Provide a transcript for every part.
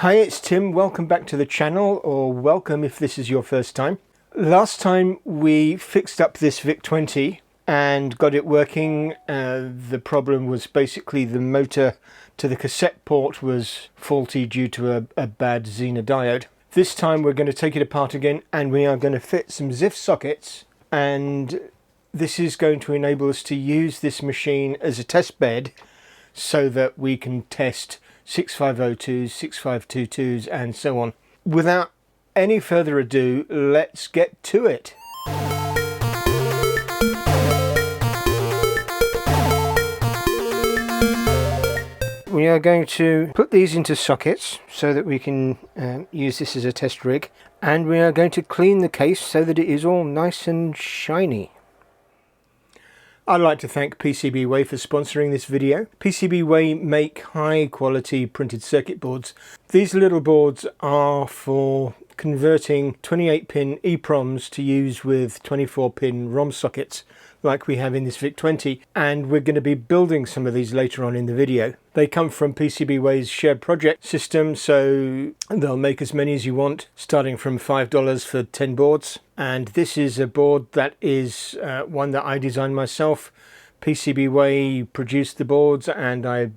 Hi, it's Tim. Welcome back to the channel, or welcome if this is your first time. Last time we fixed up this VIC-20 and got it working. The problem was basically the motor to the cassette port was faulty due to a bad Zener diode. This time we're going to take it apart again and we are going to fit some ZIF sockets, and this is going to enable us to use this machine as a test bed so that we can test 6502s, 6522s and so on. Without any further ado, let's get to it. We are going to put these into sockets so that we can use this as a test rig, and we are going to clean the case so that it is all nice and shiny. I'd like to thank PCBWay for sponsoring this video. PCBWay make high quality printed circuit boards. These little boards are for converting 28-pin EPROMs to use with 24-pin ROM sockets like we have in this VIC-20, and we're going to be building some of these later on in the video. They come from PCBWay's shared project system, so they'll make as many as you want, starting from $5 for 10 boards. And this is a board that is one that I designed myself. PCBWay produced the boards and I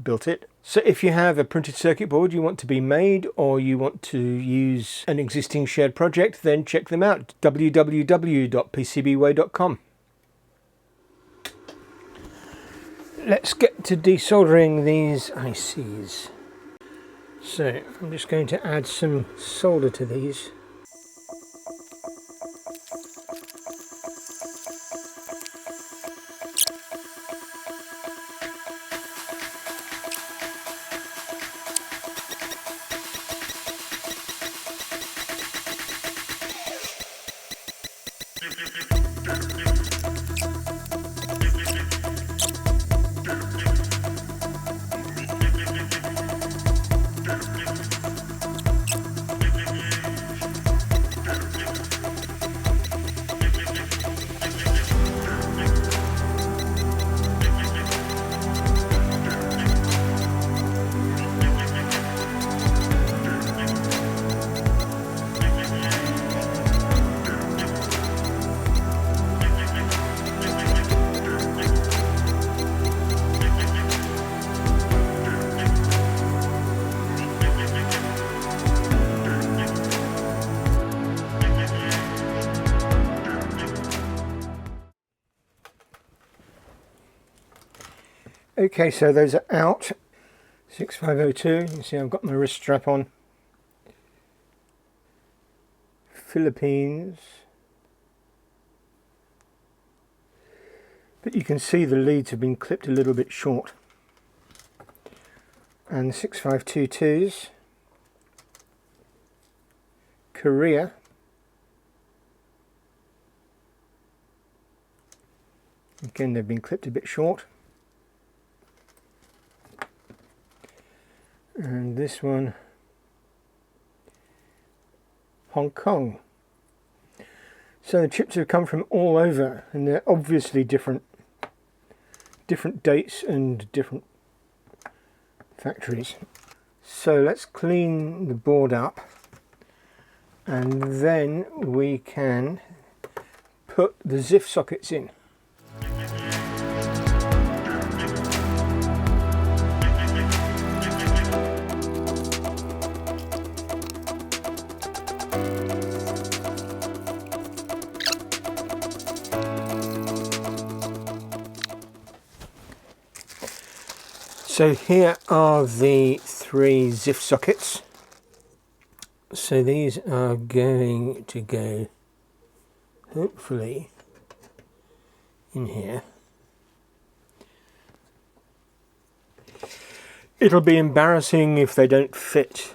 built it. So if you have a printed circuit board you want to be made, or you want to use an existing shared project, then check them out, www.pcbway.com. Let's get to desoldering these ICs. So I'm just going to add some solder to these. Okay, so those are out. 6502, you see I've got my wrist strap on. Philippines. But you can see the leads have been clipped a little bit short. And 6522s. Korea. Again, they've been clipped a bit short. And this one, Hong Kong. So the chips have come from all over, and they're obviously different dates and different factories. So let's clean the board up, and then we can put the ZIF sockets in. So here are the three ZIF sockets. So these are going to go, hopefully, in here. It'll be embarrassing if they don't fit.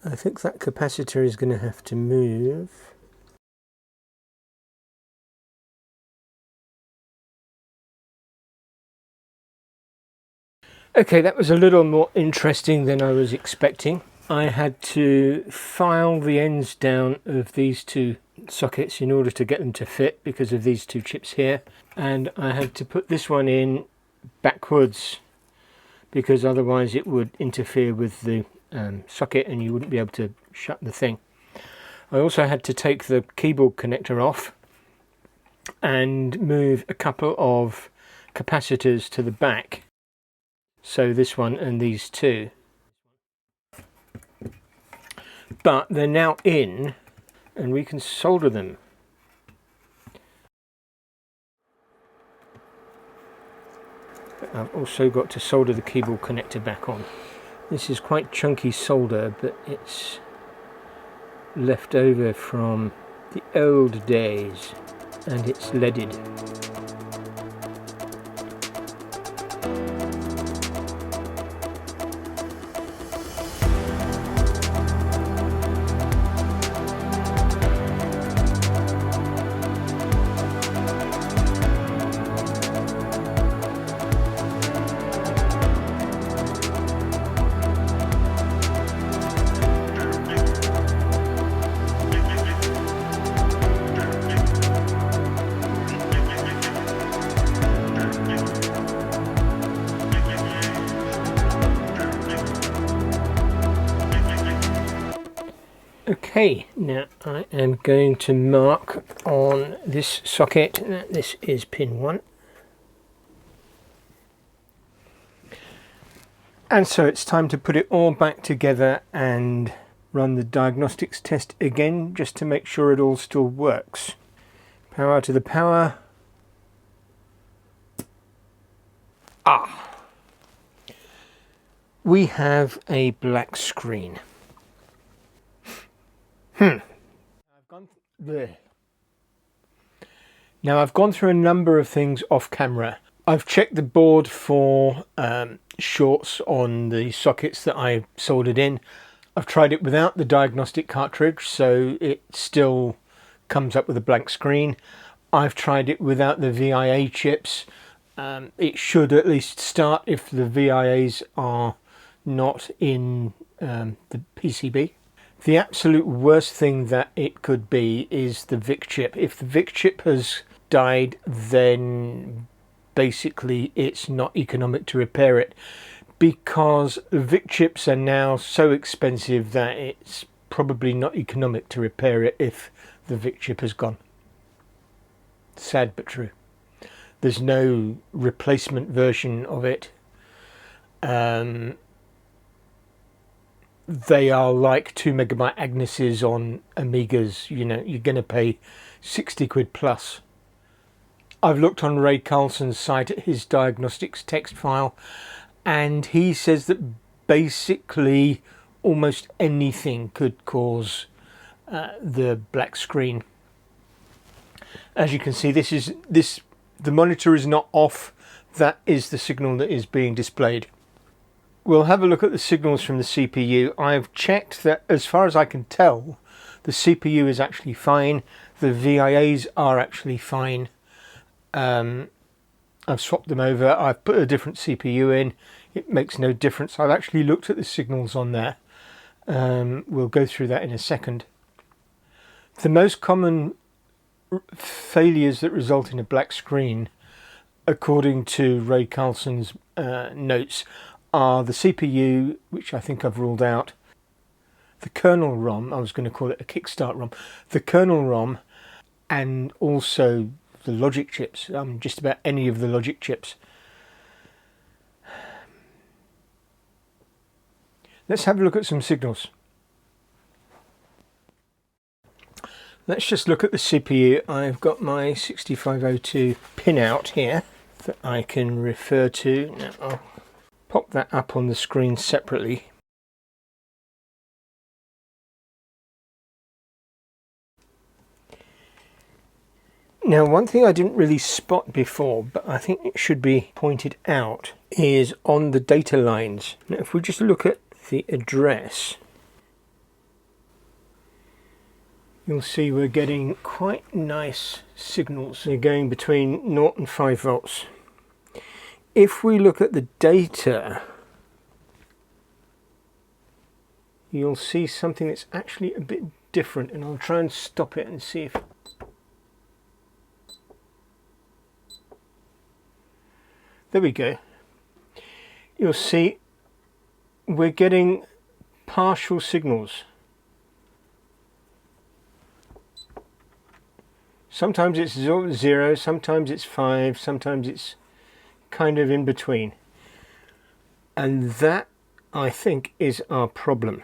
I think that capacitor is going to have to move. Okay, that was a little more interesting than I was expecting. I had to file the ends down of these two sockets in order to get them to fit because of these two chips here, and I had to put this one in backwards because otherwise it would interfere with the socket and you wouldn't be able to shut the thing. I also had to take the keyboard connector off and move a couple of capacitors to the back, so this one and these two, but they're now in and we can solder them. But I've also got to solder the keyboard connector back on. This is quite chunky solder, but it's left over from the old days and it's leaded. Okay, now I am going to mark on this socket that this is pin 1. And so it's time to put it all back together and run the diagnostics test again, just to make sure it all still works. Power to the power. We have a black screen. Now I've gone through a number of things off camera. I've checked the board for shorts on the sockets that I soldered in. I've tried it without the diagnostic cartridge, so it still comes up with a blank screen. I've tried it without the VIA chips. It should at least start if the VIAs are not in the PCB. The absolute worst thing that it could be is the VIC chip. If the VIC chip has died, then basically it's not economic to repair it, because the VIC chips are now so expensive that it's probably not economic to repair it if the VIC chip has gone. Sad but true. There's no replacement version of it. They are like 2 megabyte Agneses on Amigas. You know, you're going to pay 60 quid plus. I've looked on Ray Carlson's site at his diagnostics text file, and he says that basically almost anything could cause the black screen. As you can see, the monitor is not off. That is the signal that is being displayed. We'll have a look at the signals from the CPU. I've checked that, as far as I can tell, the CPU is actually fine. The VIAs are actually fine. I've swapped them over. I've put a different CPU in. It makes no difference. I've actually looked at the signals on there. We'll go through that in a second. The most common failures that result in a black screen, according to Ray Carlson's notes, are the CPU, which I think I've ruled out, the kernel ROM, I was going to call it a kickstart ROM, the kernel ROM, and also the logic chips, just about any of the logic chips. Let's have a look at some signals. Let's just look at the CPU. I've got my 6502 pinout here that I can refer to. Now I'll pop that up on the screen separately. Now, one thing I didn't really spot before, but I think it should be pointed out, is on the data lines. Now, if we just look at the address, you'll see we're getting quite nice signals. They're going between 0 and 5 volts. If we look at the data, you'll see something that's actually a bit different, and I'll try and stop it and see if... There we go. you'll see we're getting partial signals. Sometimes it's 0, sometimes it's 5, sometimes it's kind of in between. And that, I think, is our problem.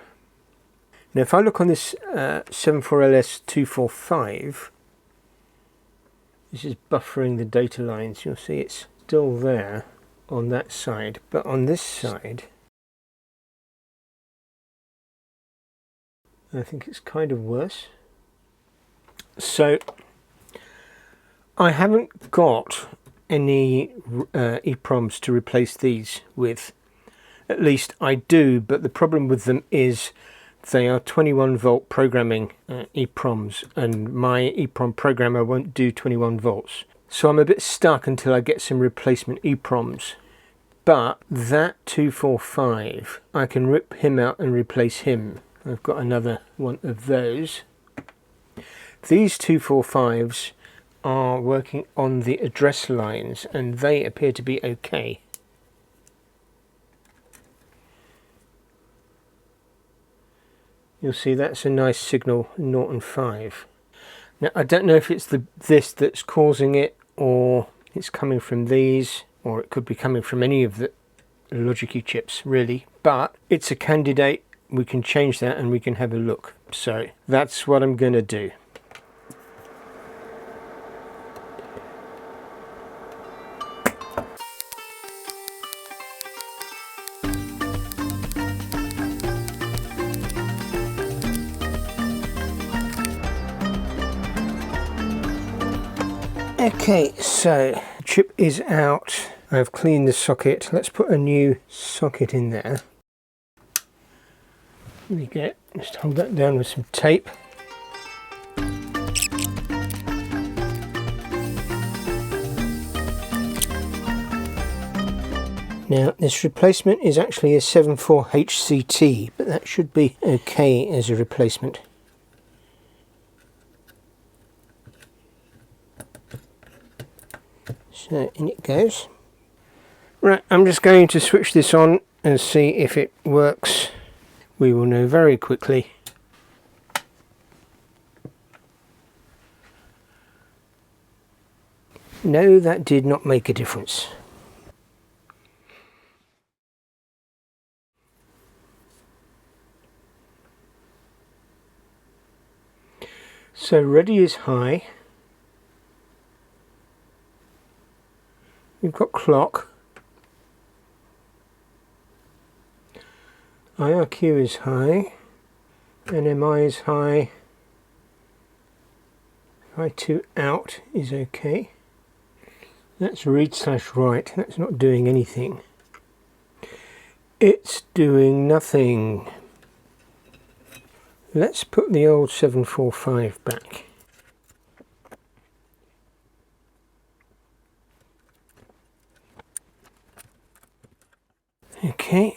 Now if I look on this 74LS245, this is buffering the data lines. You'll see it's still there on that side, but on this side I think it's kind of worse. So I haven't got any EPROMs to replace these with. At least I do, but the problem with them is they are 21 volt programming EPROMs, and my EPROM programmer won't do 21 volts. So I'm a bit stuck until I get some replacement EPROMs. But that 245, I can rip him out and replace him. I've got another one of those. These 245s are working on the address lines and they appear to be okay. You'll see that's a nice signal, 0 and 5. Now I don't know if it's this that's causing it, or it's coming from these, or it could be coming from any of the logic chips really, but it's a candidate. We can change that and we can have a look. So that's what I'm going to do. Okay, so the chip is out. I've cleaned the socket. Let's put a new socket in there. There we go. Just hold that down with some tape. Now this replacement is actually a 74 HCT, but that should be okay as a replacement. So in it goes. Right, I'm just going to switch this on and see if it works. We will know very quickly. No, that did not make a difference. So ready is high. We've got clock. IRQ is high. NMI is high. I2 out is okay. That's read/write. That's not doing anything. It's doing nothing. Let's put the old 745 back. Okay,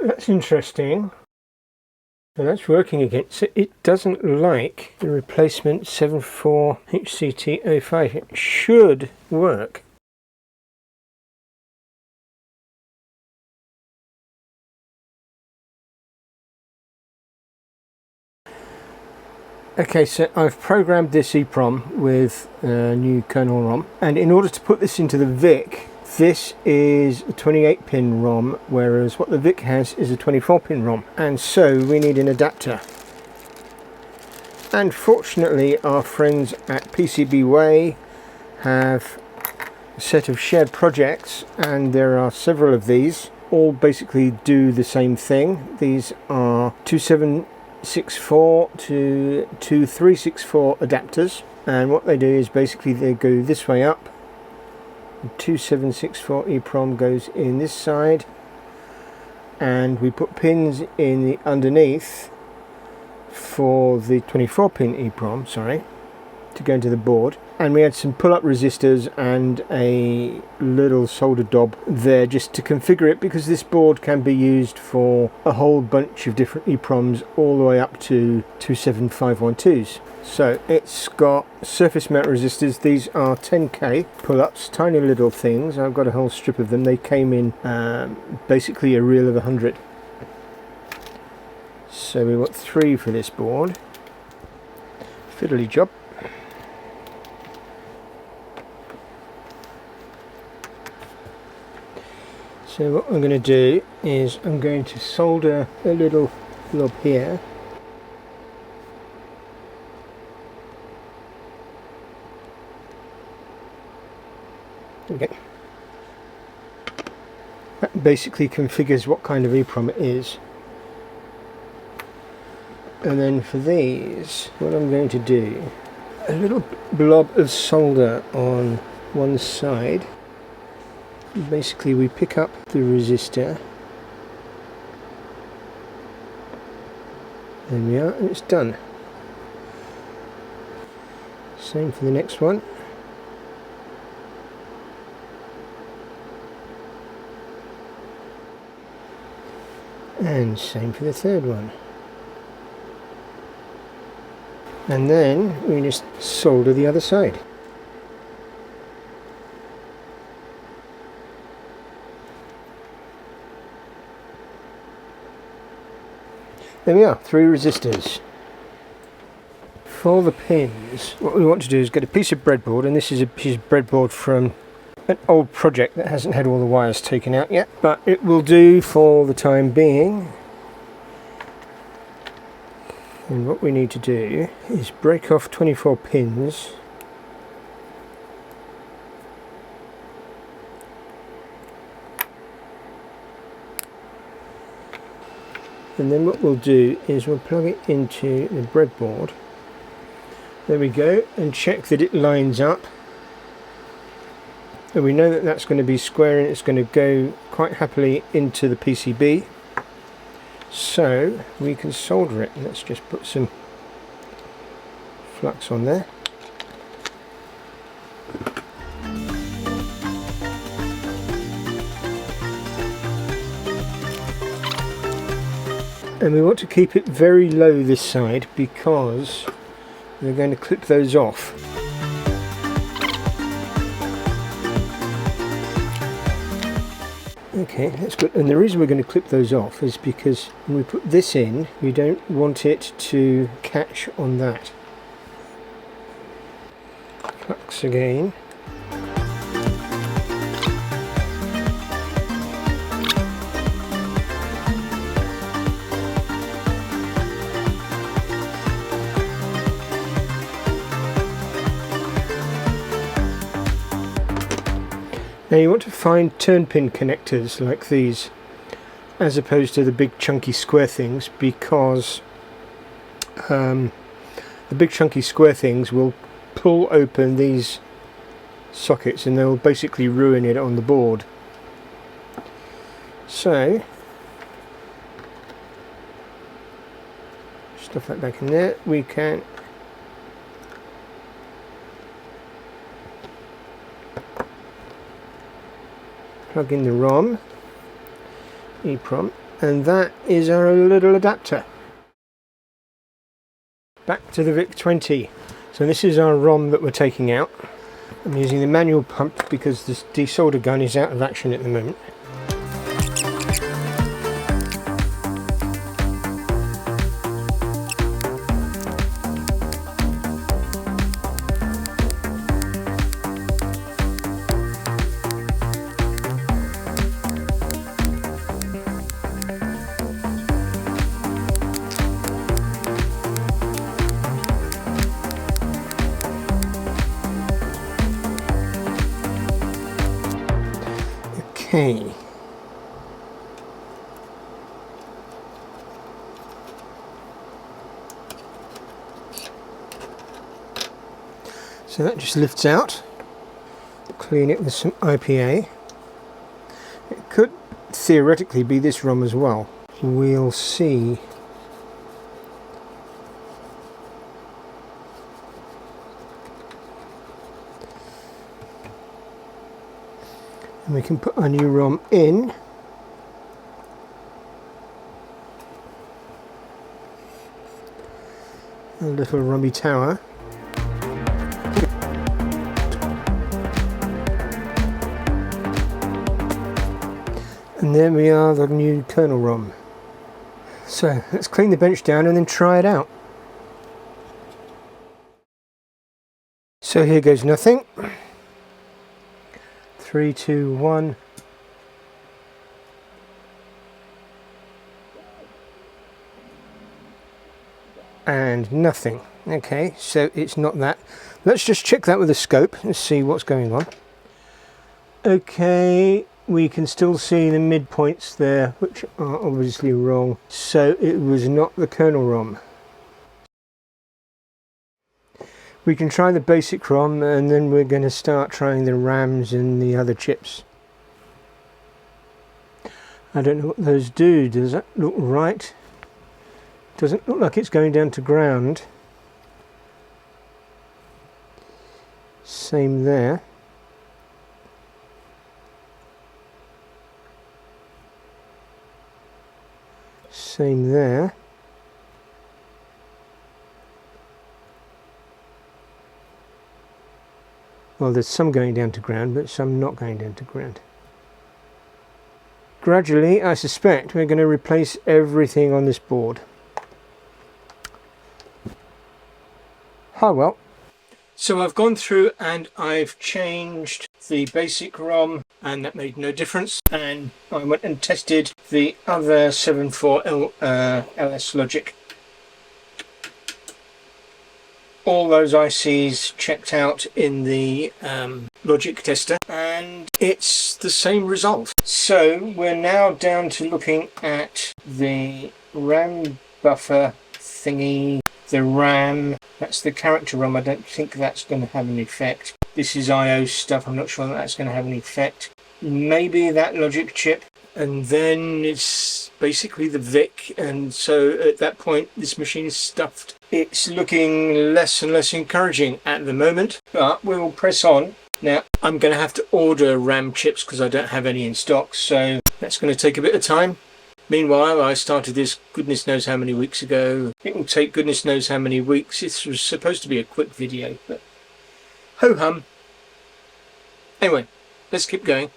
that's interesting. So that's working again. So it doesn't like the replacement 74 HCT05. It should work. Okay, so I've programmed this EPROM with a new kernel ROM, and in order to put this into the VIC, this is a 28-pin ROM, whereas what the VIC has is a 24-pin ROM, and so we need an adapter. And fortunately our friends at PCBWay have a set of shared projects, and there are several of these, all basically do the same thing. These are 2764 to 2364 adapters, and what they do is basically they go this way up. 2764 EPROM goes in this side, and we put pins in the underneath for the 24-pin EPROM, sorry, to go into the board, and we had some pull-up resistors and a little solder dob there just to configure it, because this board can be used for a whole bunch of different EPROMs all the way up to 27512s. So it's got surface mount resistors. These are 10k pull-ups, tiny little things. I've got a whole strip of them. They came in basically a reel of 100. So we want 3 for this board. Fiddly job. So what I'm going to do is I'm going to solder a little blob here. Okay. That basically configures what kind of EPROM it is. And then for these, what I'm going to do, a little blob of solder on one side. Basically we pick up the resistor. There we are, and it's done. Same for the next one. And same for the third one. And then we just solder the other side. There we are, 3 resistors. For the pins, what we want to do is get a piece of breadboard, and this is a piece of breadboard from an old project that hasn't had all the wires taken out yet, but it will do for the time being. And what we need to do is break off 24 pins. And then what we'll do is we'll plug it into the breadboard. There we go, and check that it lines up. And we know that that's going to be square and it's going to go quite happily into the PCB. So we can solder it. Let's just put some flux on there. And we want to keep it very low this side because we're going to clip those off. Okay, that's good. And the reason we're going to clip those off is because when we put this in, we don't want it to catch on that. Flux again. Now you want to find turn pin connectors like these as opposed to the big chunky square things, because the big chunky square things will pull open these sockets and they'll basically ruin it on the board. So stuff that back in there. We can plug in the ROM, EPROM, and that is our little adapter. Back to the VIC-20. So this is our ROM that we're taking out. I'm using the manual pump because this desolder gun is out of action at the moment. Okay. So that just lifts out. Clean it with some IPA. It could theoretically be this ROM as well. We'll see. And we can put our new ROM in. A little rummy tower. And there we are, the new kernel ROM. So let's clean the bench down and then try it out. So here goes nothing. 3, 2, 1. And nothing. Okay, so it's not that. Let's just check that with a scope and see what's going on. Okay, we can still see the midpoints there, which are obviously wrong. So it was not the kernel ROM. We can try the basic ROM and then we're going to start trying the RAMs and the other chips. I don't know what those do. Does that look right? Doesn't look like it's going down to ground. Same there. Same there. Well, there's some going down to ground, but some not going down to ground. Gradually, I suspect we're going to replace everything on this board. Oh well. So I've gone through and I've changed the basic ROM and that made no difference, and I went and tested the other 7.4 LS logic. All those ICs checked out in the logic tester and it's the same result. So we're now down to looking at the RAM buffer thingy, the RAM, that's the character ROM. I don't think that's going to have an effect. This is IO stuff, I'm not sure that that's going to have an effect. Maybe that logic chip, and then it's basically the VIC, and so at that point this machine is stuffed. It's looking less and less encouraging at the moment, but we will press on. Now I'm going to have to order RAM chips because I don't have any in stock, so that's going to take a bit of time. Meanwhile, I started this goodness knows how many weeks ago. It will take goodness knows how many weeks. This was supposed to be a quick video, but ho-hum. Anyway, let's keep going.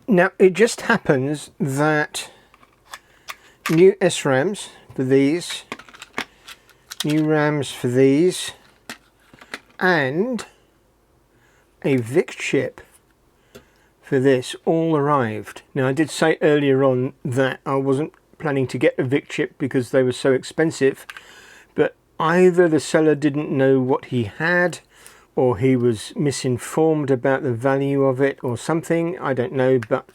Now it just happens that new SRAMs for these, new RAMs for these, and a VIC chip for this all arrived. Now I did say earlier on that I wasn't planning to get a VIC chip because they were so expensive, but either the seller didn't know what he had, or he was misinformed about the value of it or something, I don't know. But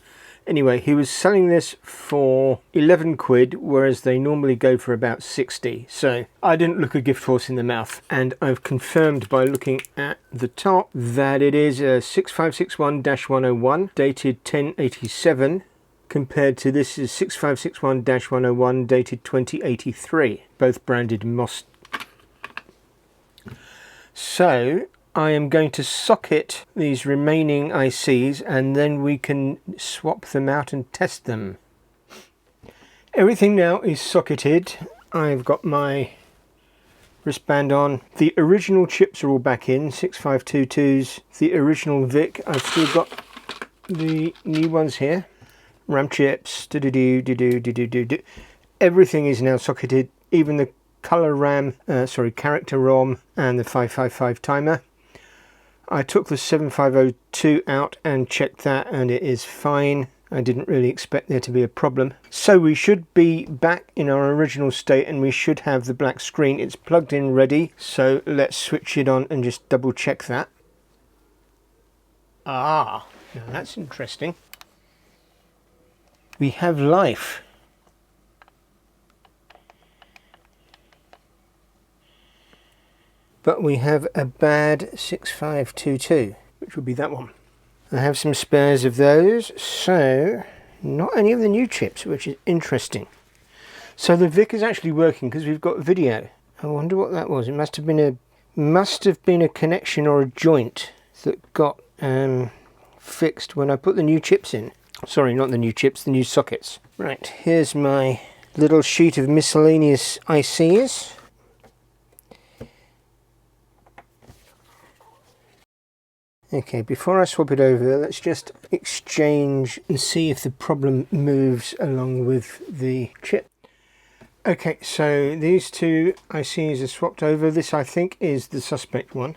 anyway, he was selling this for 11 quid, whereas they normally go for about 60. So I didn't look a gift horse in the mouth, and I've confirmed by looking at the top that it is a 6561-101 dated 1087, compared to this is 6561-101 dated 2083, both branded MOS. So I am going to socket these remaining ICs and then we can swap them out and test them. Everything now is socketed. I've got my wristband on. The original chips are all back in, 6522s. The original VIC, I've still got the new ones here. RAM chips, everything is now socketed, even the color RAM, character ROM and the 555 timer. I took the 7502 out and checked that, and it is fine. I didn't really expect there to be a problem. So we should be back in our original state and we should have the black screen. It's plugged in ready, so let's switch it on and just double check that. Ah, now that's interesting. We have life. But we have a bad 6522, which would be that one. I have some spares of those, so not any of the new chips, which is interesting. So the VIC is actually working because we've got video. I wonder what that was. It must have been a connection or a joint that got fixed when I put the new chips in. Sorry, not the new chips, the new sockets. Right, here's my little sheet of miscellaneous ICs. Okay, before I swap it over, let's just exchange and see if the problem moves along with the chip. Okay, so these two ICs are swapped over. This, I think, is the suspect one.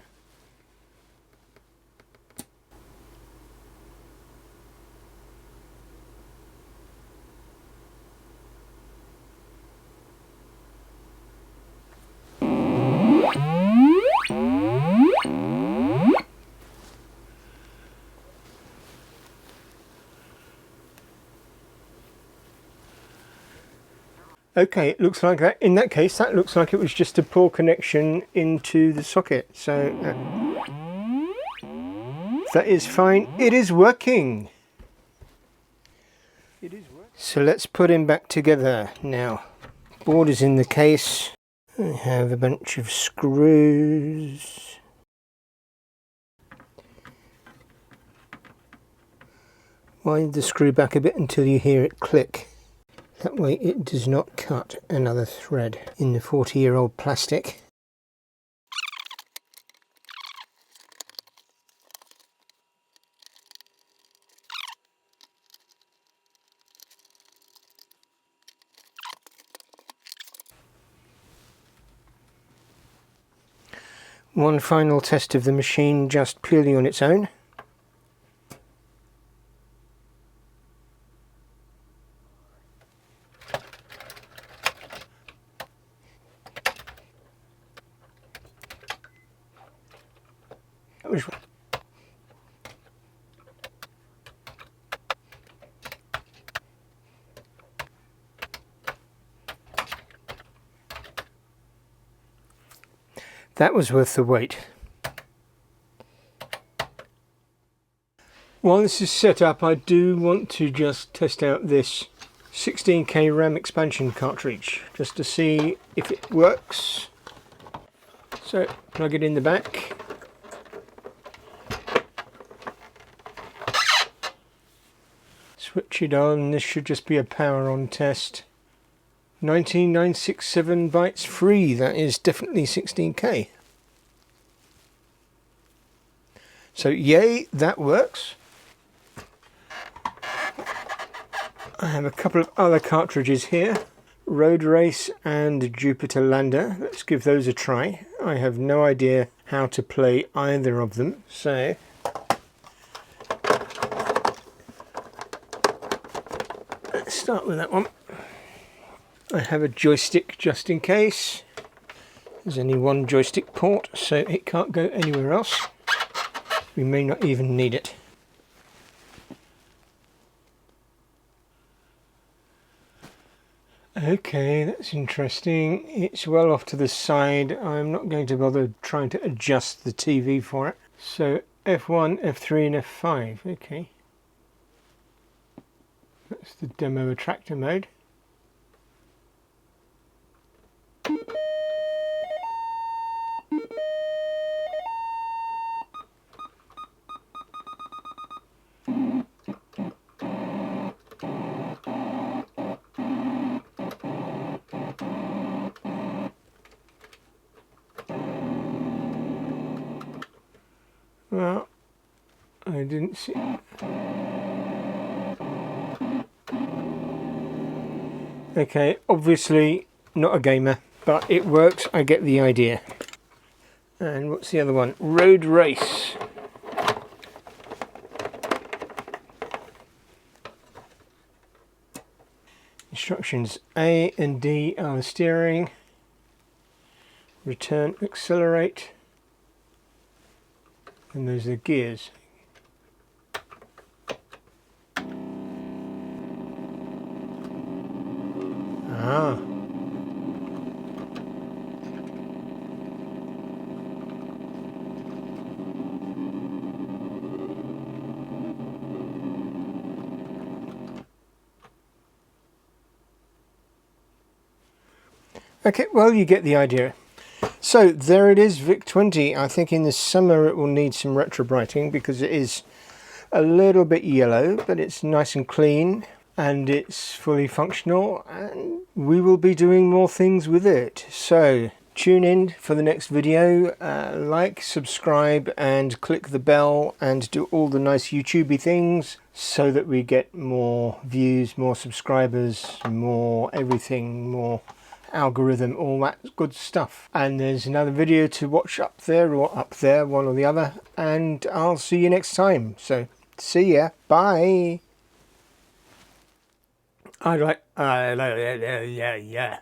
Okay, it looks like that. In that case, that looks like it was just a poor connection into the socket. So that is fine. It is working. So let's put him back together now. Board is in the case. I have a bunch of screws. Wind the screw back a bit until you hear it click. That way it does not cut another thread in the 40-year-old plastic. One final test of the machine just purely on its own. That was worth the wait. While this is set up, I do want to just test out this 16K RAM expansion cartridge just to see if it works. So plug it in the back. Switch it on. This should just be a power on test. 19967 bytes free. That is definitely 16K. So yay, that works. I have a couple of other cartridges here, Road Race and Jupiter Lander. Let's give those a try. I have no idea how to play either of them, so let's start with that one. I have a joystick just in case. There's only one joystick port, so it can't go anywhere else. We may not even need it. Okay, that's interesting. It's well off to the side. I'm not going to bother trying to adjust the TV for it. So F1, F3 and F5. Okay. That's the demo attractor mode. Well, I didn't see. Okay, obviously not a gamer, but it works, I get the idea. And what's the other one? Road Race. Instructions A and D are the steering. Return, accelerate. And those are the gears. Ah. Okay, well, you get the idea. So there it is, VIC-20. I think in the summer it will need some retrobrighting because it is a little bit yellow, but it's nice and clean and it's fully functional, and we will be doing more things with it. So tune in for the next video, like, subscribe and click the bell and do all the nice YouTubey things so that we get more views, more subscribers, more everything, more algorithm, all that good stuff. And there's another video to watch up there or up there, one or the other, and I'll see you next time. So see ya, bye. Yeah.